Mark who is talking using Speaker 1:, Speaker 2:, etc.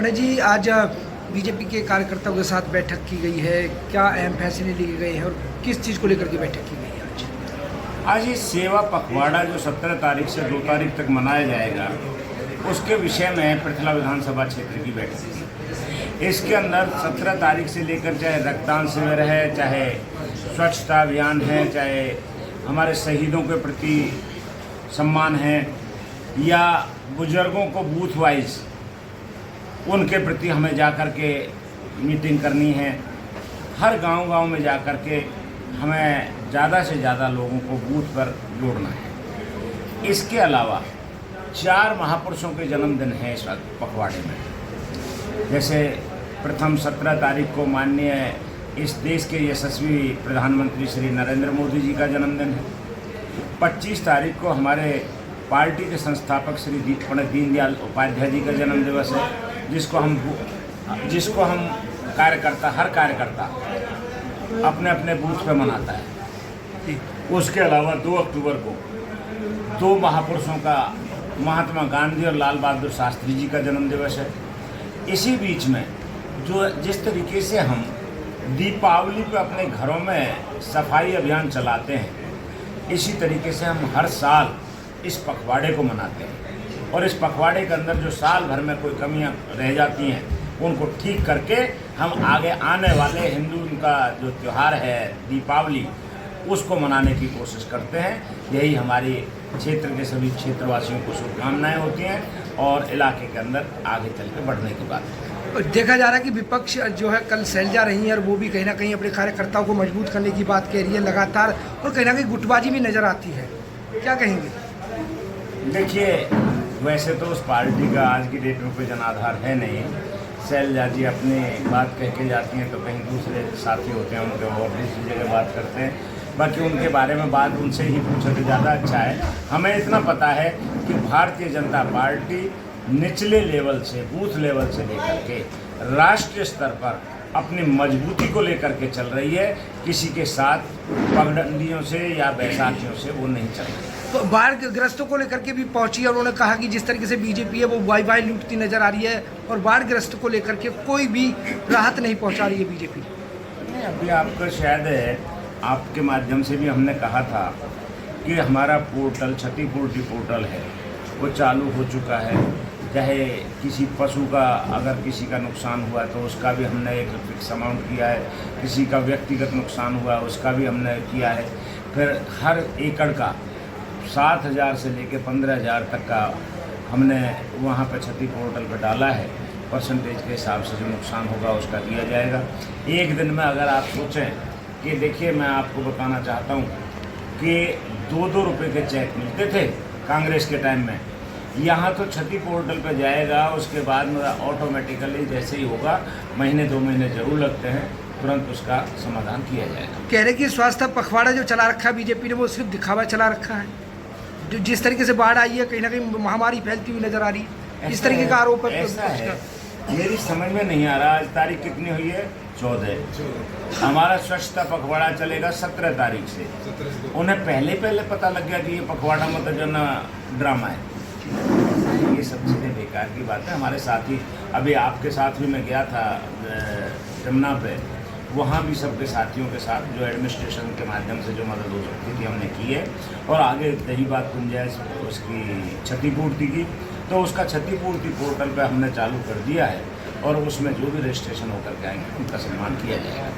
Speaker 1: पंडित जी, आज बीजेपी के कार्यकर्ताओं के साथ बैठक की गई है, क्या अहम फैसले लिए गए हैं और किस चीज़ को लेकर के बैठक की गई है आज?
Speaker 2: आज ये सेवा पखवाड़ा जो 17 तारीख से 2 तारीख तक मनाया जाएगा, उसके विषय में पृथला विधानसभा क्षेत्र की बैठक थी। इसके अंदर 17 तारीख से लेकर चाहे रक्तदान शिविर है, चाहे स्वच्छता अभियान है, चाहे हमारे शहीदों के प्रति सम्मान है, या बुजुर्गों को बूथ वाइज उनके प्रति हमें जा कर के मीटिंग करनी है। हर गांव-गांव में जा कर के हमें ज़्यादा से ज़्यादा लोगों को बूथ पर जोड़ना है। इसके अलावा 4 महापुरुषों के जन्मदिन हैं इस वक्त पखवाड़े में। जैसे प्रथम 17 तारीख को माननीय इस देश के यशस्वी प्रधानमंत्री श्री नरेंद्र मोदी जी का जन्मदिन है। 25 तारीख को हमारे पार्टी के संस्थापक श्री पंडित दीनदयाल उपाध्याय जी का जन्म दिवस है, जिसको हम हर कार्यकर्ता अपने अपने बूथ पे मनाता है। उसके अलावा 2 अक्टूबर को 2 महापुरुषों का, महात्मा गांधी और लाल बहादुर शास्त्री जी का जन्म दिवस है। इसी बीच में जिस तरीके से हम दीपावली पे अपने घरों में सफाई अभियान चलाते हैं, इसी तरीके से हम हर साल इस पखवाड़े को मनाते हैं। और इस पखवाड़े के अंदर जो साल भर में कोई कमियां रह जाती हैं, उनको ठीक करके हम आगे आने वाले हिंदू का जो त्यौहार है दीपावली, उसको मनाने की कोशिश करते हैं। यही हमारी क्षेत्र के सभी क्षेत्रवासियों को शुभकामनाएं होती हैं और इलाके के अंदर आगे चल के बढ़ने की बात है।
Speaker 1: देखा जा रहा है कि विपक्ष जो है कल शैलजा रही है और वो भी कहीं ना कहीं अपने कार्यकर्ताओं को मजबूत करने की बात कह रही है लगातार, और कहीं ना कहीं गुटबाजी भी नज़र आती है, क्या कहेंगे?
Speaker 2: देखिए, वैसे तो उस पार्टी का आज की डेट में कोई जनाधार है नहीं। शैलजा जी अपनी बात कह के जाती हैं तो कहीं दूसरे साथी होते हैं उनके और दूसरी जगह बात करते हैं। बाकी उनके बारे में बात उनसे ही पूछो तो ज़्यादा अच्छा है। हमें इतना पता है कि भारतीय जनता पार्टी निचले लेवल से, बूथ लेवल से लेकर के राष्ट्रीय स्तर पर अपनी मजबूती को लेकर के चल रही है। किसी के साथ पगडंडियों से या बैसाखियों से वो नहीं चल रही।
Speaker 1: तो बाढ़ ग्रस्तों को लेकर के भी पहुंची और उन्होंने कहा कि जिस तरीके से बीजेपी है वो वाई लूटती नजर आ रही है और बाढ़ ग्रस्त को लेकर के कोई भी राहत नहीं पहुंचा रही है बीजेपी।
Speaker 2: अभी आपको शायद आपके माध्यम से भी हमने कहा था कि हमारा पोर्टल क्षतिपूर्ति पोर्टल है, वो चालू हो चुका है। चाहे किसी पशु का अगर किसी का नुकसान हुआ तो उसका भी हमने एक फिक्स अमाउंट किया है, किसी का व्यक्तिगत नुकसान हुआ उसका भी हमने किया है। फिर हर एकड़ का 7,000 से लेकर 15,000 तक का हमने वहाँ पर क्षति पोर्टल पर डाला है। परसेंटेज के हिसाब से जो नुकसान होगा उसका दिया जाएगा। एक दिन में अगर आप सोचें कि देखिए, मैं आपको बताना चाहता हूँ कि 2-2 रुपये के चेक मिलते थे कांग्रेस के टाइम में। यहाँ तो क्षति पोर्टल पर जाएगा, उसके बाद में ऑटोमेटिकली जैसे ही होगा, महीने 2 महीने ज़रूर लगते हैं, तुरंत उसका समाधान किया जाएगा।
Speaker 1: कह रहे कि स्वास्थ्य पखवाड़ा जो चला रखा है बीजेपी ने, वो सिर्फ दिखावा चला रखा है। जो जिस तरीके से बाढ़ आई है, कहीं ना कहीं महामारी फैलती हुई नजर आ रही है, इस तरीके का आरोप है।
Speaker 2: ऐसा है, मेरी समझ में नहीं आ रहा। आज तारीख कितनी हुई है? 14। हमारा स्वच्छता पखवाड़ा चलेगा 17 तारीख से। उन्हें पहले पता लग गया कि ये पखवाड़ा मतलब जो ना ड्रामा है। ये सब चीज़ें बेकार की बात है। हमारे साथी, अभी आपके साथ भी मैं गया था जमुना पे, वहाँ भी सबके साथियों के साथ जो एडमिनिस्ट्रेशन के माध्यम से जो मदद हो सकती थी हमने की है। और आगे रही बात गुंजाइश उसकी क्षतिपूर्ति की, तो उसका क्षतिपूर्ति पोर्टल पे हमने चालू कर दिया है और उसमें जो भी रजिस्ट्रेशन होकर के आएंगे उनका सम्मान किया जाएगा।